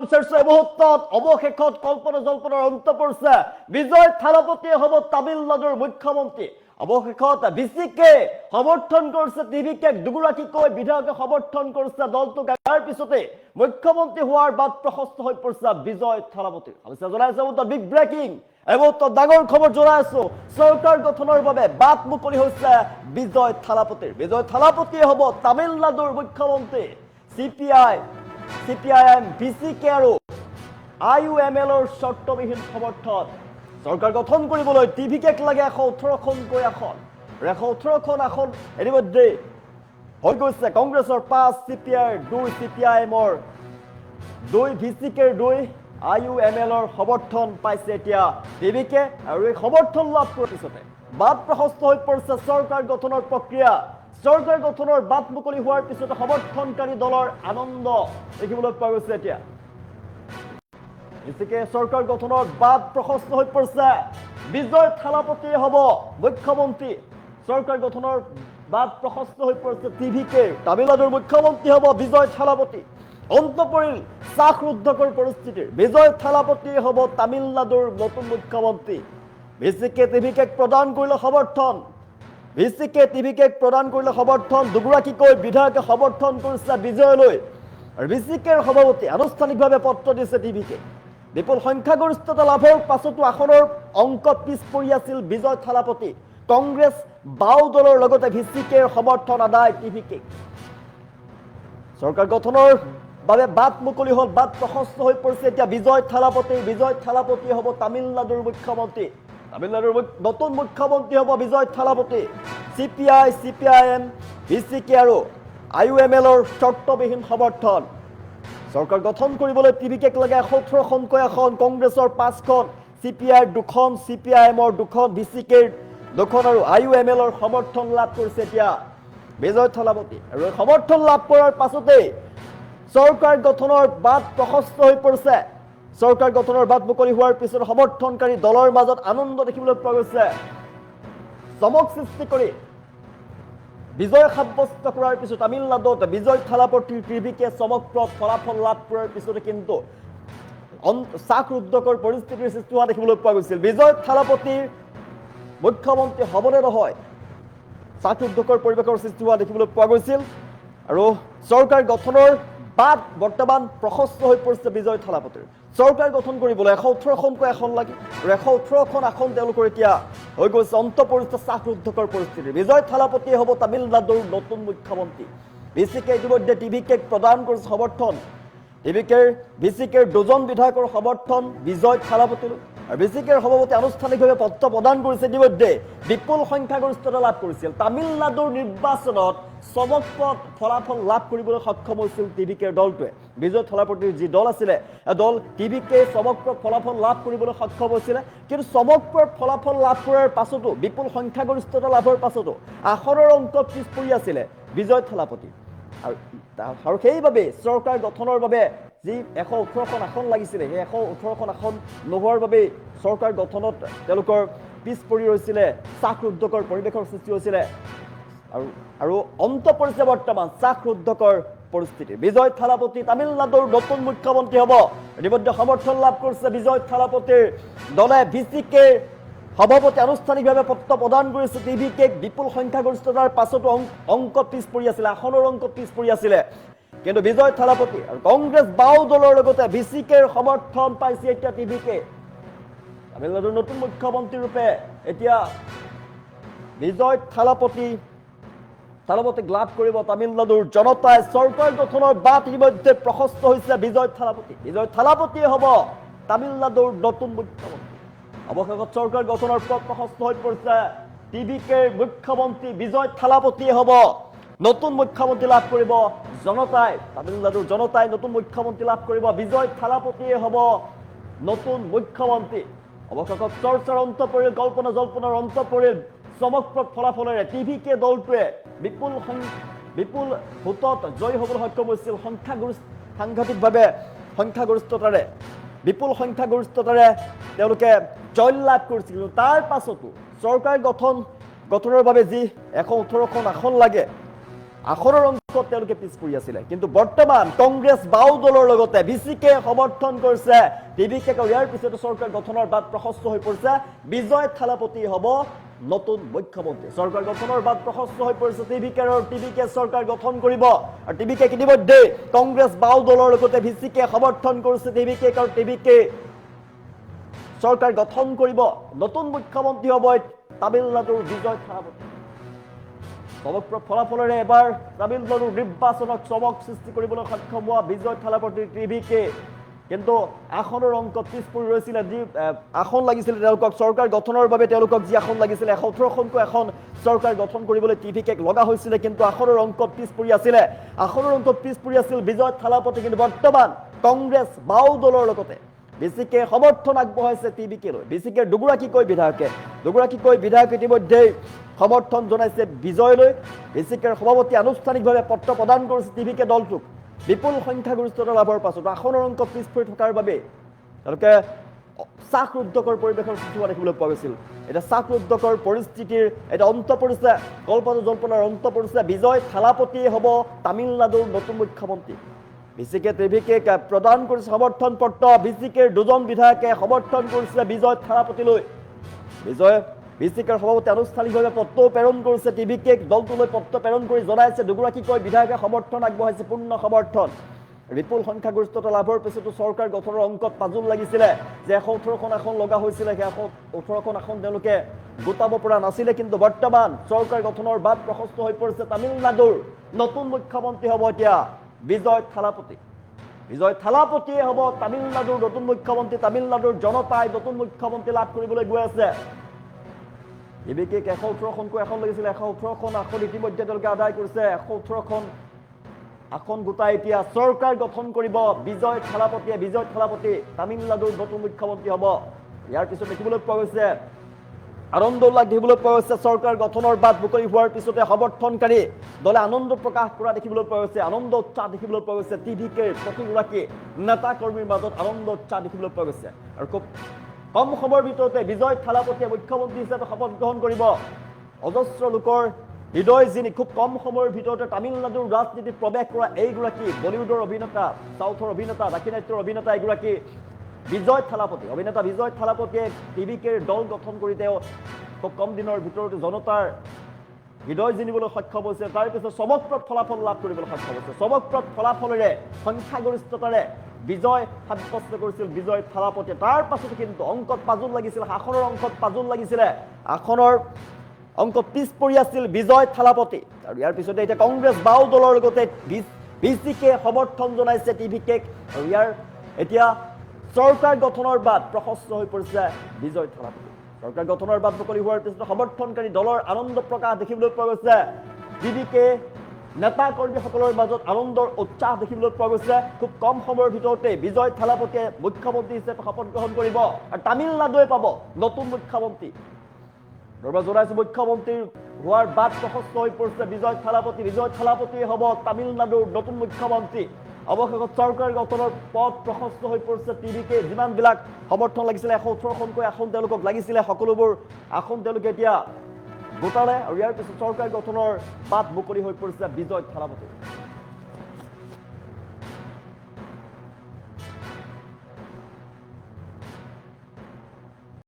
মুহূৰ্তত অৱশেষত কল্পনা জল্পনাৰ অন্ত পৰিছে বিজয় থালাপতিয়ে হ'ব তামিলনাডুৰ মুখ্যমন্ত্ৰী অৱশেষত বিচিকে সমৰ্থন কৰিছে টিভিকে দুগৰাকীকৈ বিধায়কে সমৰ্থন কৰিছে দলটোক ইয়াৰ পিছতে মুখ্যমন্ত্ৰী হোৱাৰ বাট প্ৰশস্ত হৈ পৰিছে বিজয় থালাপতি আলোচনা জনাইছে বিগ ব্ৰেকিং এবতো ডাঙৰ খবৰ জনাইছো চৰকাৰ গঠনৰ বাবে বাট মুকলি হৈছে বিজয় থালাপতিয়ে হ'ব তামিলনাডুৰ মুখ্যমন্ত্ৰী CPIM, BCK আৰু IUMLৰ শৰ্তবিহীন সমৰ্থন চৰকাৰ গঠন কৰিবলৈ টিভিকেক লাগে 118খনকৈ আসন 118খন আসন ইতিমধ্যে হৈ গৈছে কংগ্ৰেছৰ 5 CPI 2 CPIMৰ 2 BCKৰ 2 IUMLৰ সমৰ্থন পাইছে এতিয়া টিভিকে আৰু এই সমৰ্থন লাভ কৰাৰ পিছতে বাট প্ৰশস্ত হৈ পৰিছে চৰকাৰ গঠনৰ প্ৰক্ৰিয়া চৰকাৰ গঠনৰ বাট মুকলি হোৱাৰ পিছতে সমৰ্থনকাৰী দলৰ আনন্দ দেখিবলৈ পোৱা গৈছে এতিয়া এতিকে চৰকাৰ গঠনৰ বাট প্ৰশস্ত হৈ পৰিছে বিজয় থালাপতিয়ে হ'ব মুখ্যমন্ত্ৰী চৰকাৰ গঠনৰ বাট প্ৰশস্ত হৈ পৰিছে টিভিকে তামিলনাডুৰ মুখ্যমন্ত্ৰী হ'ব বিজয় থালাপতি অন্ত পৰিল চাকৰুদ্ধকৰ পৰিস্থিতিৰ বিজয় থালাপতিয়ে হ'ব তামিলনাডুৰ নতুন মুখ্যমন্ত্ৰী বিচিকে টিভিকে প্ৰদান কৰিলে সমৰ্থন বিচিকে টিভিকে প্ৰদান কৰিলে সমৰ্থন দুগৰাকীকৈ বিধায়কে সমৰ্থন কৰিছে বিজয়লৈ আৰু বিচিকেৰ সভাপতি আনুষ্ঠানিকভাৱে পত্ৰ দিছে টিভিকে বিপুল সংখ্যাগৰিষ্ঠতা লাভৰ পাছতো আসনৰ অংক পিছ পৰি আছিল বিজয় থালাপতি কংগ্ৰেছ বাও দলৰ লগতে বিচিকেৰ সমৰ্থন আদায় টিভিকে চৰকাৰ গঠনৰ বাবে বাট মুকলি হ'ল বাট প্ৰশস্ত হৈ পৰিছে এতিয়া বিজয় থালাপতি হ'ব তামিলনাডুৰ মুখ্যমন্ত্ৰী তামিলনাডুৰ নতুন মুখ্যমন্ত্ৰী হ'ব বিজয় থালাপতি CPI, CPIM, BCK আৰু IUMLৰ শৰ্তবিহীন সমৰ্থন চৰকাৰ গঠন কৰিবলৈ টিভিকেক লাগে 118খনকৈ আসন কংগ্ৰেছৰ 5খন CPI 2খন CPIMৰ 2খন BCKৰ 2খন আৰু IUMLৰ সমৰ্থন লাভ কৰিছে এতিয়া বিজয় থালাপতি আৰু সমৰ্থন লাভ কৰাৰ পাছতে চৰকাৰ গঠনৰ বাট প্ৰশস্ত হৈ পৰিছে চৰকাৰ গঠনৰ বাট মুকলি হোৱাৰ পিছত সমৰ্থনকাৰী দলৰ মাজত আনন্দ দেখিবলৈ পোৱা গৈছে চমক সৃষ্টি কৰি বিজয় সাব্যস্ত কৰাৰ পিছত তামিলনাডুত বিজয় থালাপতিৰ টিভিকে চমকপ্ৰদ ফলাফল লাভ কৰাৰ পিছতে কিন্তু চাকৰুদ্ধকৰ পৰিস্থিতিৰ সৃষ্টি হোৱা দেখিবলৈ পোৱা গৈছিল বিজয় থালাপতিৰ মুখ্যমন্ত্ৰী হ'বনে নহয় চাকৰুদ্ধকৰ পৰিৱেশৰ সৃষ্টি হোৱা দেখিবলৈ পোৱা গৈছিল আৰু চৰকাৰ গঠনৰ বাট বৰ্তমান প্ৰশস্ত হৈ পৰিছে বিজয় থালাপতিৰ চৰকাৰ গঠন কৰিবলৈ 118খনকৈ আসন লাগে আৰু 118খন আসন তেওঁলোকৰ এতিয়া হৈ গৈছে অন্ত পৰিছে চাকৰুদ্ধকৰ পৰিস্থিতি বিজয় থালাপতিয়ে হ'ব তামিলনাডুৰ নতুন মুখ্যমন্ত্ৰী বিচিকে ইতিমধ্যে টিভিকেক প্ৰদান কৰিছে সমৰ্থন বিচিকেৰ 2জন বিধায়কৰ সমৰ্থন বিজয় থালাপতিলৈ আৰু বিচিকেৰ সভাপতি আনুষ্ঠানিকভাৱে পত্ৰ প্ৰদান কৰিছে ইতিমধ্যে বিপুল সংখ্যাগৰিষ্ঠতা লাভ কৰিছিল তামিলনাডুৰ নিৰ্বাচনত চমকপ্ৰদ ফলাফল লাভ কৰিবলৈ সক্ষম হৈছিল টিভিকেৰ দলটোৱে বিজয় থালাপতিৰ যি দল আছিলে দল টিভিকে চমকপ্ৰদ ফলাফল লাভ কৰিবলৈ সক্ষম হৈছিলে কিন্তু চমকপ্ৰদ ফলাফল লাভ কৰাৰ পাছতো বিপুল সংখ্যাগৰিষ্ঠতা লাভৰ পাছতো আসনৰ অংক পিছ পৰি আছিলে বিজয় থালাপতি আৰু সেইবাবে চৰকাৰ গঠনৰ বাবে যি 118খন আসন লাগিছিলে সেই 118খন আসন নোহোৱাৰ বাবে চৰকাৰ গঠনত তেওঁলোকৰ পিছ পৰি ৰৈছিলে চাকৰুদ্ধকৰ পৰিৱেশৰ সৃষ্টি হৈছিলে আৰু অন্ত পৰিছে বৰ্তমান চাকৰুদ্ধকৰ পৰিস্থিতি বিজয় থালাপতি তামিলনাডুৰ নতুন মুখ্যমন্ত্ৰী হ'ব ইতিমধ্যে সমৰ্থন লাভ কৰিছে বিজয় থালাপতিৰ দলে বিচিকে সভাপতি আনুষ্ঠানিকভাৱে পত্ৰ প্ৰদান কৰিছে টিভিকেক বিপুল সংখ্যাগৰিষ্ঠতাৰ পাছতো অংক পিছ পৰি আছিলে আসনৰ অংক পিছ পৰি আছিলে কিন্তু বিজয় থালাপতি আৰু কংগ্ৰেছ বাও দলৰ লগতে বিচিকেৰ সমৰ্থন পাইছে এতিয়া টিভিকে তামিলনাডুৰ নতুন মুখ্যমন্ত্ৰী ৰূপে এতিয়া বিজয় থালাপতিক লাভ কৰিব তামিলনাডুৰ জনতাই চৰকাৰ গঠনৰ বাট ইতিমধ্যে প্ৰশস্ত হৈছে বিজয় থালাপতিয়ে হ'ব তামিলনাডুৰ নতুন মুখ্যমন্ত্ৰী অৱশেষত চৰকাৰ গঠনৰ পথ প্ৰশস্ত হৈ পৰিছে টিভিকেৰ মুখ্যমন্ত্ৰী বিজয় থালাপতিয়ে হ'ব নতুন মুখ্যমন্ত্ৰী লাভ কৰিব জনতাই তামিলনাডুৰ জনতাই নতুন মুখ্যমন্ত্ৰী লাভ কৰিব বিজয় থালাপতিয়ে হ'ব নতুন মুখ্যমন্ত্ৰী অৱশেষত চৰ্চাৰ অন্ত পৰিল কল্পনা জল্পনাৰ অন্ত পৰিল চমকপ্ৰদ ফলাফলেৰে টিভিকে দলটোৱে বিপুল ভোটত জয়ী হ'বলৈ সক্ষম হৈছিল সাংঘাতিকভাৱে সংখ্যাগৰিষ্ঠতাৰে বিপুল সংখ্যাগৰিষ্ঠতাৰে তেওঁলোকে জয় লাভ কৰিছিল তাৰ পাছতো চৰকাৰ গঠনৰ বাবে যি 118খন আসন লাগে আসনৰ পক্ষত তেওঁলোকে পিছ পৰি আছিলে কিন্তু বৰ্তমান কংগ্ৰেছ বাও দলৰ লগতে বিচিকে সমৰ্থন কৰিছে টিভিকে ইয়াৰ পিছতে চৰকাৰ গঠনৰ বাট প্ৰশস্ত হৈ পৰিছে বিজয় থালাপতি হ'ব নতুন মুখ্যমন্ত্ৰী চৰকাৰ গঠনৰ বাট প্ৰশস্ত হৈ পৰিছে টিভিকে চৰকাৰ গঠন কৰিব আৰু টিভিকে ইতিমধ্যে কংগ্ৰেছ বাও দলৰ লগতে বিচিকে সমৰ্থন কৰিছে টিভিকে চৰকাৰ গঠন কৰিব নতুন মুখ্যমন্ত্ৰী হ'ব তামিলনাডুৰ বিজয় থালাপতি সমগ্ৰ ফলাফলেৰে এবাৰ তামিলনাডুৰ নিৰ্বাচনক চমক সৃষ্টি কৰিবলৈ সক্ষম হোৱা বিজয় থালাপতিৰ টিভিকে কিন্তু আসনৰ অংকত পিছ পৰি ৰৈছিলে যি আসন লাগিছিলে তেওঁলোকক চৰকাৰ গঠনৰ বাবে তেওঁলোকক যি আসন লাগিছিলে ১১খনকৈ এখন চৰকাৰ গঠন কৰিবলৈ টিভিকে লগা হৈছিলে কিন্তু আসনৰ অংকত পিছ পৰি আছিল বিজয় থালাপতি কিন্তু বৰ্তমান কংগ্ৰেছ বাও দলৰ লগতে বিচিকে সমৰ্থন আগবঢ়াইছে টিভিকে লৈ বিচিকে দুগৰাকীকৈ বিধায়ক ইতিমধ্যে সমৰ্থন জনাইছে বিজয়লৈ বিচিকেৰ সভাপতি আনুষ্ঠানিকভাৱে পত্ৰ প্ৰদান কৰিছে টিভিকে দলটোক বিপুল সংখ্যাগৰিষ্ঠতা লাভৰ পাছত আসনৰ অংক পিছ পৰি থকাৰ বাবে তেওঁলোকে চাকৰুদ্ধকৰ পৰিৱেশৰ সৃষ্টি হোৱা দেখিবলৈ পোৱা গৈছিল এটা চাকৰুদ্ধকৰ পৰিস্থিতিৰ এটা অন্ত পৰিছে কল্পনা জল্পনাৰ অন্ত পৰিছে বিজয় থালাপতিয়ে হ'ব তামিলনাডুৰ নতুন মুখ্যমন্ত্ৰী বিচিকে টিভিকে প্ৰদান কৰিছে সমৰ্থন পত্ৰ বিচিকেৰ দুজন বিধায়কে সমৰ্থন কৰিছে বিজয় থালাপতিলৈ বিচিকেৰ সভাপতি আনুষ্ঠানিকভাৱে পত্ৰ প্ৰেৰণ কৰিছে টিভিকে দলটোলৈ পত্ৰ প্ৰেৰণ কৰি জনাইছে দুগৰাকীকৈ বিধায়কে সমৰ্থন আগবঢ়াইছে পূৰ্ণ সমৰ্থন বিপুল সংখ্যাগৰিষ্ঠতা লাভৰ পিছতো চৰকাৰ গঠনৰ অংকত পাজুল লাগিছিলে যে ১১খন আসন লগা হৈছিলে সেই ১৮খন আসন তেওঁলোকে গোটাব পৰা নাছিলে কিন্তু বৰ্তমান চৰকাৰ গঠনৰ বাট প্ৰশস্ত হৈ পৰিছে তামিলনাডুৰ নতুন মুখ্যমন্ত্ৰী হ'ব এতিয়া বিজয় থালাপতিয়ে হ'ব তামিলনাডুৰ নতুন মুখ্যমন্ত্ৰী তামিলনাডুৰ জনতাই নতুন মুখ্যমন্ত্ৰী লাভ কৰিবলৈ গৈ আছে টিভিকে ১১খনকৈ এখন লাগিছিলে ১১খন আসন ইতিমধ্যে তেওঁলোকে আদায় কৰিছে ১১খন আসন গোটাই এতিয়া চৰকাৰ গঠন কৰিব বিজয় থালাপতি তামিলনাডুৰ নতুন মুখ্যমন্ত্ৰী হ'ব ইয়াৰ পিছত দেখিবলৈ পোৱা গৈছে আনন্দ উল্লাস দেখিবলৈ পোৱা গৈছে চৰকাৰ গঠনৰ বাট মুকলি হোৱাৰ পিছতে সমৰ্থনকাৰী দলে আনন্দ প্ৰকাশ কৰা দেখিবলৈ পোৱা গৈছে আনন্দ উৎসাহ দেখিবলৈ পোৱা গৈছে টিভিকে প্ৰতিগৰাকী নেতা কৰ্মীৰ মাজত আনন্দ উৎসাহ দেখিবলৈ পোৱা গৈছে আৰু খুব কম সময়ৰ ভিতৰতে বিজয় থালাপতিয়ে মুখ্যমন্ত্ৰী হিচাপে শপত গ্ৰহণ কৰিব অজস্ৰ লোকৰ হৃদয় যিনি খুব কম সময়ৰ ভিতৰতে তামিলনাডুৰ ৰাজনীতিত প্ৰৱেশ কৰা এইগৰাকী বলিউডৰ অভিনেতা সাউথৰ অভিনেতা দাক্ষিণাত্যৰ অভিনেতা এগৰাকী বিজয় থালাপতিয়ে টিভিকে দল গঠন কৰি তেওঁ খুব কম দিনৰ ভিতৰতে জনতাৰ হৃদয় জিনিবলৈ সক্ষম হৈছে তাৰপিছত চমকপ্ৰদ ফলাফল লাভ কৰিবলৈ সক্ষম হৈছে চমকপ্ৰদ ফলাফলেৰে সংখ্যাগৰিষ্ঠতাৰে বিজয় সাব্যস্ত কৰিছিল বিজয় থালাপতিয়ে তাৰ পাছতে কিন্তু অংকত পাজুল লাগিছিল আসনৰ অংকত পাজুল লাগিছিলে আসনৰ অংক পিছ পৰি আছিল বিজয় থালাপতি আৰু ইয়াৰ পিছতে এতিয়া কংগ্ৰেছ বাও দলৰ লগতে বিচিকে সমৰ্থন জনাইছে টিভিকে আৰু ইয়াৰ এতিয়া চৰকাৰ গঠনৰ বাট প্ৰশস্ত হৈ পৰিছে বিজয় থালাপতি চৰকাৰ গঠনৰ বাট মুকলি হোৱাৰ পিছতে সমৰ্থনকাৰী দলৰ আনন্দ প্ৰকাশ দেখিবলৈ পোৱা গৈছে টিভিকে নেতা কৰ্মীসকলৰ মাজত আনন্দৰ উৎসাহ দেখিবলৈ পোৱা গৈছে খুব কম সময়ৰ ভিতৰতে বিজয় থালাপতিয়ে মুখ্যমন্ত্ৰী হিচাপে শপত গ্ৰহণ কৰিব আৰু তামিলনাডুৱে পাব নতুন মুখ্যমন্ত্ৰী মুখ্যমন্ত্ৰী হোৱাৰ বাট প্ৰশস্ত হৈ পৰিছে বিজয় থালাপতিয়ে হ'ব তামিলনাডুৰ নতুন মুখ্যমন্ত্ৰী অৱশেষত চৰকাৰ গঠনৰ পথ প্ৰশস্ত হৈ পৰিছে টিভিকে যিমানবিলাক সমৰ্থন লাগিছিলে ১১খনকৈ আসন তেওঁলোকক লাগিছিলে সকলোবোৰ আসন তেওঁলোকে এতিয়া গোটালে আৰু ইয়াৰ পিছত চৰকাৰ গঠনৰ বাট মুকলি হৈ পৰিছে বিজয় থালাপতি